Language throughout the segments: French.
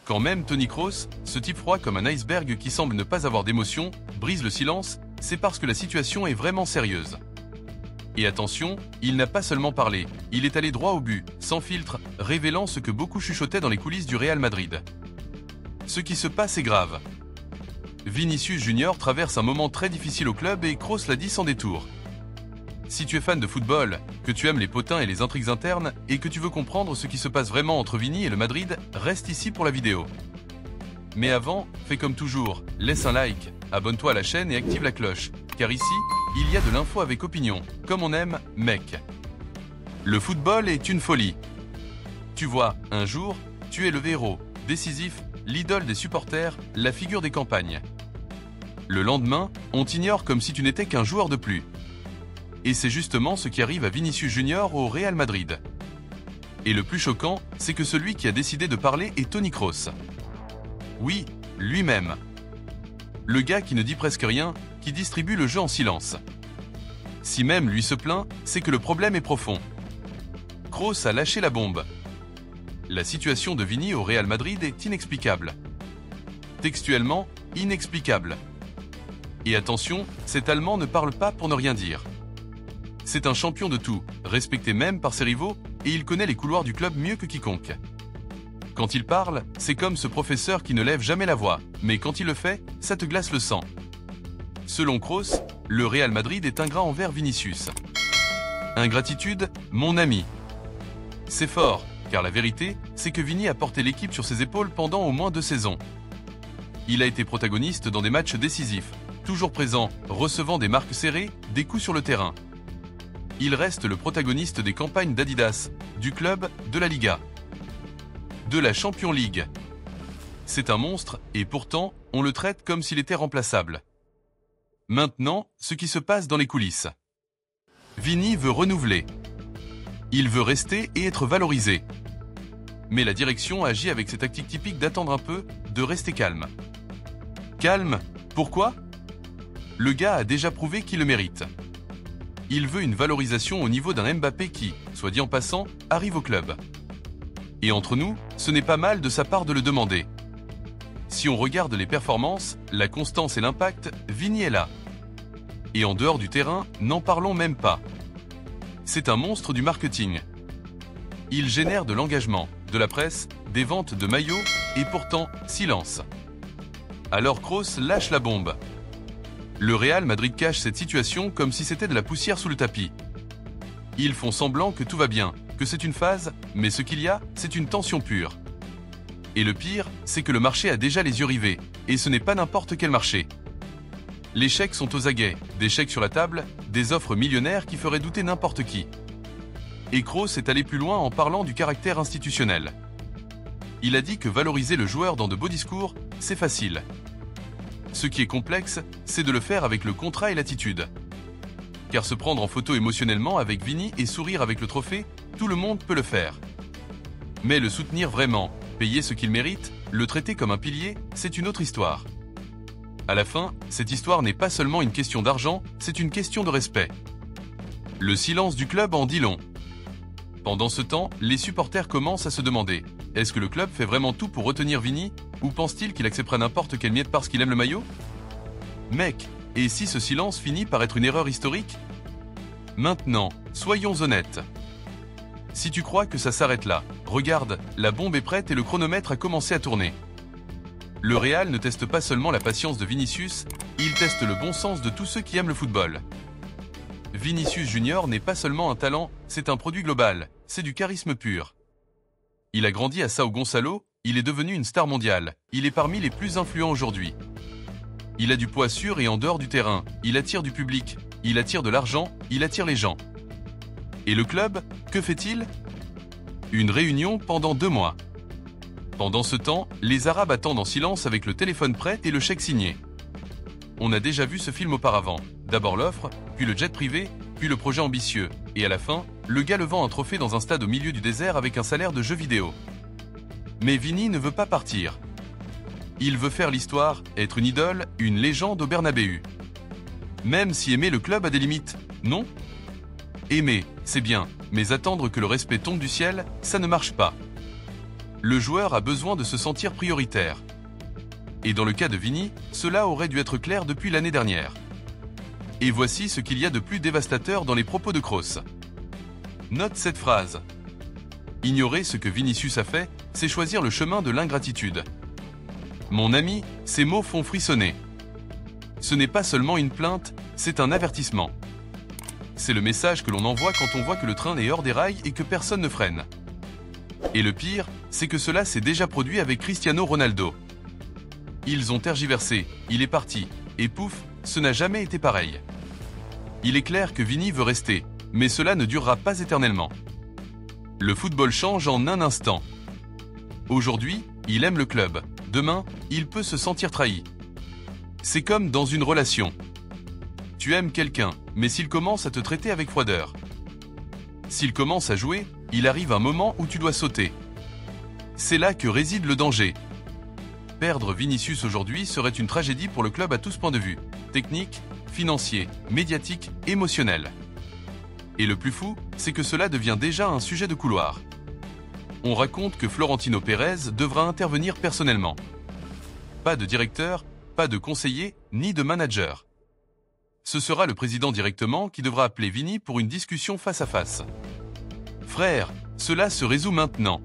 Quand même Toni Kroos, ce type froid comme un iceberg qui semble ne pas avoir d'émotion, brise le silence, c'est parce que la situation est vraiment sérieuse. Et attention, il n'a pas seulement parlé, il est allé droit au but, sans filtre, révélant ce que beaucoup chuchotaient dans les coulisses du Real Madrid. Ce qui se passe est grave. Vinicius Junior traverse un moment très difficile au club et Kroos l'a dit sans détour. Si tu es fan de football, que tu aimes les potins et les intrigues internes, et que tu veux comprendre ce qui se passe vraiment entre Vini et le Madrid, reste ici pour la vidéo. Mais avant, fais comme toujours, laisse un like, abonne-toi à la chaîne et active la cloche, car ici, il y a de l'info avec opinion, comme on aime, mec. Le football est une folie. Tu vois, un jour, tu es le héros, décisif, l'idole des supporters, la figure des campagnes. Le lendemain, on t'ignore comme si tu n'étais qu'un joueur de plus. Et c'est justement ce qui arrive à Vinicius Junior au Real Madrid. Et le plus choquant, c'est que celui qui a décidé de parler est Toni Kroos. Oui, lui-même. Le gars qui ne dit presque rien, qui distribue le jeu en silence. Si même lui se plaint, c'est que le problème est profond. Kroos a lâché la bombe. La situation de Vini au Real Madrid est inexplicable. Textuellement, inexplicable. Et attention, cet Allemand ne parle pas pour ne rien dire. C'est un champion de tout, respecté même par ses rivaux, et il connaît les couloirs du club mieux que quiconque. Quand il parle, c'est comme ce professeur qui ne lève jamais la voix, mais quand il le fait, ça te glace le sang. Selon Kroos, le Real Madrid est ingrat envers Vinicius. Ingratitude, mon ami. C'est fort, car la vérité, c'est que Vini a porté l'équipe sur ses épaules pendant au moins 2 saisons. Il a été protagoniste dans des matchs décisifs, toujours présent, recevant des marques serrées, des coups sur le terrain. Il reste le protagoniste des campagnes d'Adidas, du club, de la Liga, de la Champions League. C'est un monstre et pourtant, on le traite comme s'il était remplaçable. Maintenant, ce qui se passe dans les coulisses. Vini veut renouveler. Il veut rester et être valorisé. Mais la direction agit avec cette tactique typique d'attendre un peu, de rester calme. Calme, pourquoi ? Le gars a déjà prouvé qu'il le mérite. Il veut une valorisation au niveau d'un Mbappé qui, soit dit en passant, arrive au club. Et entre nous, ce n'est pas mal de sa part de le demander. Si on regarde les performances, la constance et l'impact, Vini est là. Et en dehors du terrain, n'en parlons même pas. C'est un monstre du marketing. Il génère de l'engagement, de la presse, des ventes de maillots, et pourtant, silence. Alors Kroos lâche la bombe. Le Real Madrid cache cette situation comme si c'était de la poussière sous le tapis. Ils font semblant que tout va bien, que c'est une phase, mais ce qu'il y a, c'est une tension pure. Et le pire, c'est que le marché a déjà les yeux rivés, et ce n'est pas n'importe quel marché. Les chèques sont aux aguets, des chèques sur la table, des offres millionnaires qui feraient douter n'importe qui. Et Kroos est allé plus loin en parlant du caractère institutionnel. Il a dit que valoriser le joueur dans de beaux discours, c'est facile. Ce qui est complexe, c'est de le faire avec le contrat et l'attitude. Car se prendre en photo émotionnellement avec Vini et sourire avec le trophée, tout le monde peut le faire. Mais le soutenir vraiment, payer ce qu'il mérite, le traiter comme un pilier, c'est une autre histoire. À la fin, cette histoire n'est pas seulement une question d'argent, c'est une question de respect. Le silence du club en dit long. Pendant ce temps, les supporters commencent à se demander « Est-ce que le club fait vraiment tout pour retenir Vini ? Ou pense-t-il qu'il acceptera n'importe quelle miette parce qu'il aime le maillot ?» Mec, et si ce silence finit par être une erreur historique ? Maintenant, soyons honnêtes. Si tu crois que ça s'arrête là, regarde, la bombe est prête et le chronomètre a commencé à tourner. Le Real ne teste pas seulement la patience de Vinicius, il teste le bon sens de tous ceux qui aiment le football. Vinicius Junior n'est pas seulement un talent, c'est un produit global, c'est du charisme pur. Il a grandi à São Gonçalo, il est devenu une star mondiale, il est parmi les plus influents aujourd'hui. Il a du poids sûr et en dehors du terrain, il attire du public, il attire de l'argent, il attire les gens. Et le club, que fait-il ? Une réunion pendant 2 mois. Pendant ce temps, les Arabes attendent en silence avec le téléphone prêt et le chèque signé. On a déjà vu ce film auparavant. D'abord l'offre, puis le jet privé, puis le projet ambitieux, et à la fin, le gars levant un trophée dans un stade au milieu du désert avec un salaire de jeu vidéo. Mais Vini ne veut pas partir. Il veut faire l'histoire, être une idole, une légende au Bernabéu. Même si aimer le club a des limites, non ? Aimer, c'est bien, mais attendre que le respect tombe du ciel, ça ne marche pas. le joueur a besoin de se sentir prioritaire. Et dans le cas de Vini, cela aurait dû être clair depuis l'année dernière. Et voici ce qu'il y a de plus dévastateur dans les propos de Kroos. Note cette phrase. Ignorer ce que Vinicius a fait, c'est choisir le chemin de l'ingratitude. Mon ami, ces mots font frissonner. Ce n'est pas seulement une plainte, c'est un avertissement. C'est le message que l'on envoie quand on voit que le train est hors des rails et que personne ne freine. Et le pire, c'est que cela s'est déjà produit avec Cristiano Ronaldo. Ils ont tergiversé, il est parti, et pouf, ce n'a jamais été pareil. Il est clair que Vini veut rester, mais cela ne durera pas éternellement. Le football change en un instant. Aujourd'hui, il aime le club. Demain, il peut se sentir trahi. C'est comme dans une relation. Tu aimes quelqu'un, mais s'il commence à te traiter avec froideur. S'il commence à jouer, il arrive un moment où tu dois sauter. C'est là que réside le danger. Perdre Vinicius aujourd'hui serait une tragédie pour le club à tous points de vue. Technique, financier, médiatique, émotionnel. Et le plus fou, c'est que cela devient déjà un sujet de couloir. On raconte que Florentino Pérez devra intervenir personnellement. Pas de directeur, pas de conseiller, ni de manager. Ce sera le président directement qui devra appeler Vini pour une discussion face à face. Frère, cela se résout maintenant.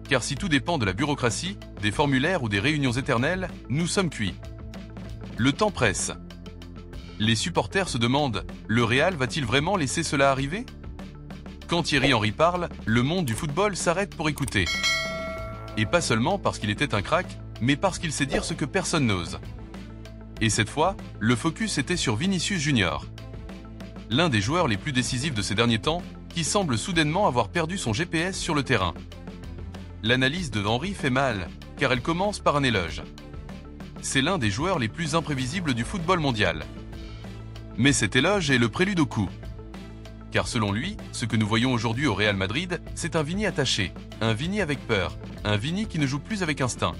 Car si tout dépend de la bureaucratie, des formulaires ou des réunions éternelles, nous sommes cuits. Le temps presse. Les supporters se demandent, le Real va-t-il vraiment laisser cela arriver ? Quand Thierry Henry parle, le monde du football s'arrête pour écouter. Et pas seulement parce qu'il était un crack, mais parce qu'il sait dire ce que personne n'ose. Et cette fois, le focus était sur Vinicius Junior. L'un des joueurs les plus décisifs de ces derniers temps, qui semble soudainement avoir perdu son GPS sur le terrain. L'analyse de Henry fait mal, car elle commence par un éloge. C'est l'un des joueurs les plus imprévisibles du football mondial. Mais cet éloge est le prélude au coup. Car selon lui, ce que nous voyons aujourd'hui au Real Madrid, c'est un Vini attaché, un Vini avec peur, un Vini qui ne joue plus avec instinct.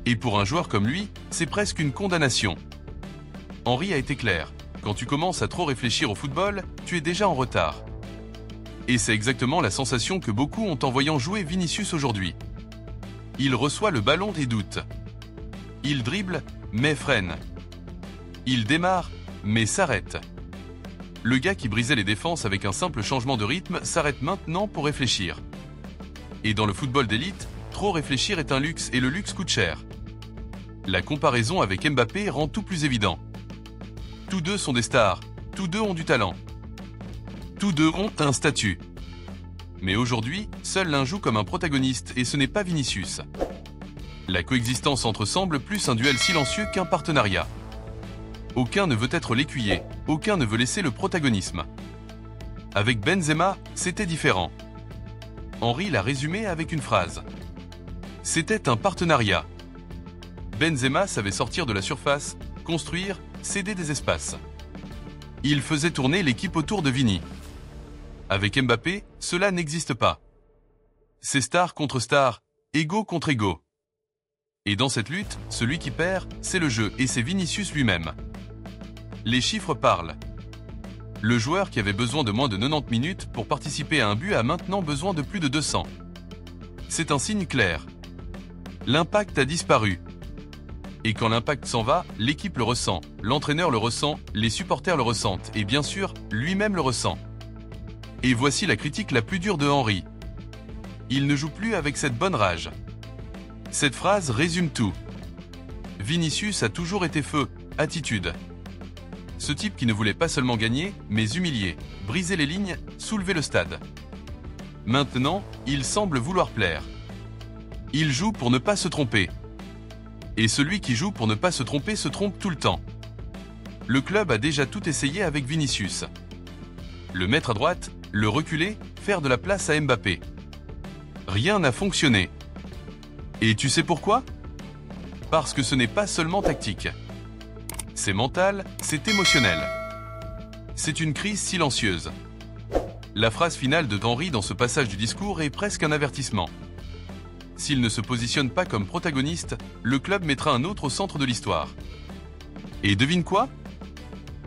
Et pour un joueur comme lui, c'est presque une condamnation. Henry a été clair, quand tu commences à trop réfléchir au football, tu es déjà en retard. Et c'est exactement la sensation que beaucoup ont en voyant jouer Vinicius aujourd'hui. Il reçoit le ballon des doutes. Il dribble, mais freine. Il démarre, mais s'arrête. Le gars qui brisait les défenses avec un simple changement de rythme s'arrête maintenant pour réfléchir. Et dans le football d'élite, trop réfléchir est un luxe et le luxe coûte cher. La comparaison avec Mbappé rend tout plus évident. Tous deux sont des stars, tous deux ont du talent. Tous deux ont un statut. Mais aujourd'hui, seul l'un joue comme un protagoniste et ce n'est pas Vinicius. La coexistence entre semble plus un duel silencieux qu'un partenariat. Aucun ne veut être l'écuyer, aucun ne veut laisser le protagonisme. Avec Benzema, c'était différent. Henry l'a résumé avec une phrase. C'était un partenariat. Benzema savait sortir de la surface, construire, céder des espaces. Il faisait tourner l'équipe autour de Vini. Avec Mbappé, cela n'existe pas. C'est star contre star, égaux contre égaux. Et dans cette lutte, celui qui perd, c'est le jeu et c'est Vinicius lui-même. Les chiffres parlent. Le joueur qui avait besoin de moins de 90 minutes pour participer à un but a maintenant besoin de plus de 200. C'est un signe clair. L'impact a disparu. Et quand l'impact s'en va, l'équipe le ressent, l'entraîneur le ressent, les supporters le ressentent et bien sûr, lui-même le ressent. Et voici la critique la plus dure de Henry. Il ne joue plus avec cette bonne rage. Cette phrase résume tout. Vinicius a toujours été feu, attitude. Ce type qui ne voulait pas seulement gagner, mais humilier, briser les lignes, soulever le stade. Maintenant, il semble vouloir plaire. Il joue pour ne pas se tromper. Et celui qui joue pour ne pas se tromper se trompe tout le temps. Le club a déjà tout essayé avec Vinicius. Le mettre à droite, le reculer, faire de la place à Mbappé. Rien n'a fonctionné. Et tu sais pourquoi ? Parce que ce n'est pas seulement tactique. C'est mental, c'est émotionnel. C'est une crise silencieuse. La phrase finale de Henry dans ce passage du discours est presque un avertissement. S'il ne se positionne pas comme protagoniste, le club mettra un autre au centre de l'histoire. Et devine quoi ?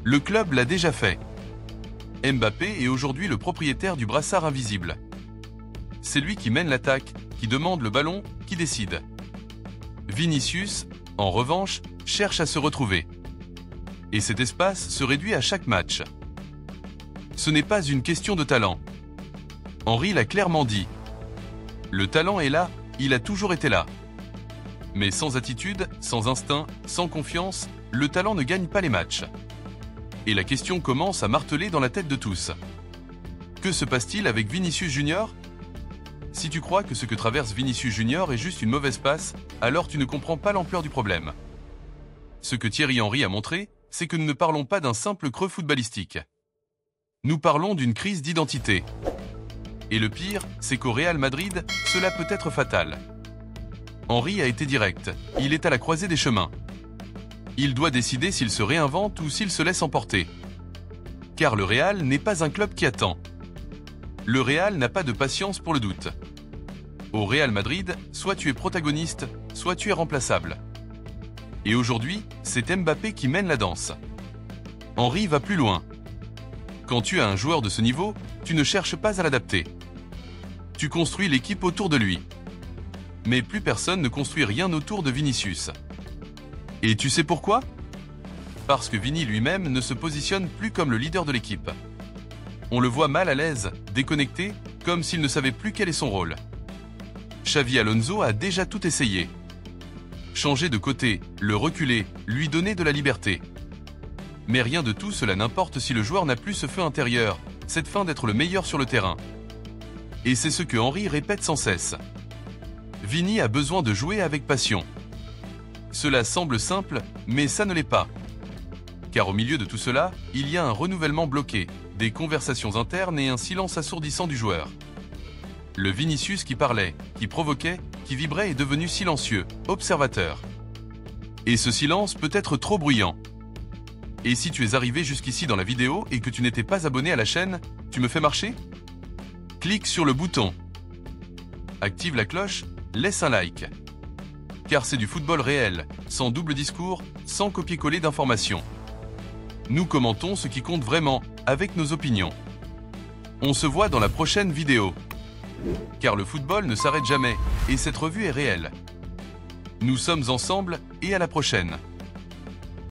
Le club l'a déjà fait. Mbappé est aujourd'hui le propriétaire du brassard invisible. C'est lui qui mène l'attaque, qui demande le ballon, qui décide. Vinicius, en revanche, cherche à se retrouver. Et cet espace se réduit à chaque match. Ce n'est pas une question de talent. Henry l'a clairement dit. Le talent est là, il a toujours été là. Mais sans attitude, sans instinct, sans confiance, le talent ne gagne pas les matchs. Et la question commence à marteler dans la tête de tous. Que se passe-t-il avec Vinicius Junior ? Si tu crois que ce que traverse Vinicius Junior est juste une mauvaise passe, alors tu ne comprends pas l'ampleur du problème. Ce que Thierry Henry a montré, c'est que nous ne parlons pas d'un simple creux footballistique. Nous parlons d'une crise d'identité. Et le pire, c'est qu'au Real Madrid, cela peut être fatal. Henry a été direct, il est à la croisée des chemins. Il doit décider s'il se réinvente ou s'il se laisse emporter. Car le Real n'est pas un club qui attend. Le Real n'a pas de patience pour le doute. Au Real Madrid, soit tu es protagoniste, soit tu es remplaçable. Et aujourd'hui, c'est Mbappé qui mène la danse. Henry va plus loin. Quand tu as un joueur de ce niveau, tu ne cherches pas à l'adapter. Tu construis l'équipe autour de lui. Mais plus personne ne construit rien autour de Vinicius. Et tu sais pourquoi ? Parce que Vini lui-même ne se positionne plus comme le leader de l'équipe. On le voit mal à l'aise, déconnecté, comme s'il ne savait plus quel est son rôle. Xavi Alonso a déjà tout essayé. Changer de côté, le reculer, lui donner de la liberté. Mais rien de tout cela n'importe si le joueur n'a plus ce feu intérieur, cette faim d'être le meilleur sur le terrain. Et c'est ce que Henry répète sans cesse. Vini a besoin de jouer avec passion. Cela semble simple, mais ça ne l'est pas. Car au milieu de tout cela, il y a un renouvellement bloqué, des conversations internes et un silence assourdissant du joueur. Le Vinicius qui parlait, qui provoquait, qui vibrait est devenu silencieux, observateur. Et ce silence peut être trop bruyant. Et si tu es arrivé jusqu'ici dans la vidéo et que tu n'étais pas abonné à la chaîne, tu me fais marcher ? Clique sur le bouton. Active la cloche, laisse un like. Car c'est du football réel, sans double discours, sans copier-coller d'informations. Nous commentons ce qui compte vraiment, avec nos opinions. On se voit dans la prochaine vidéo. Car le football ne s'arrête jamais, et cette revue est réelle. Nous sommes ensemble, et à la prochaine.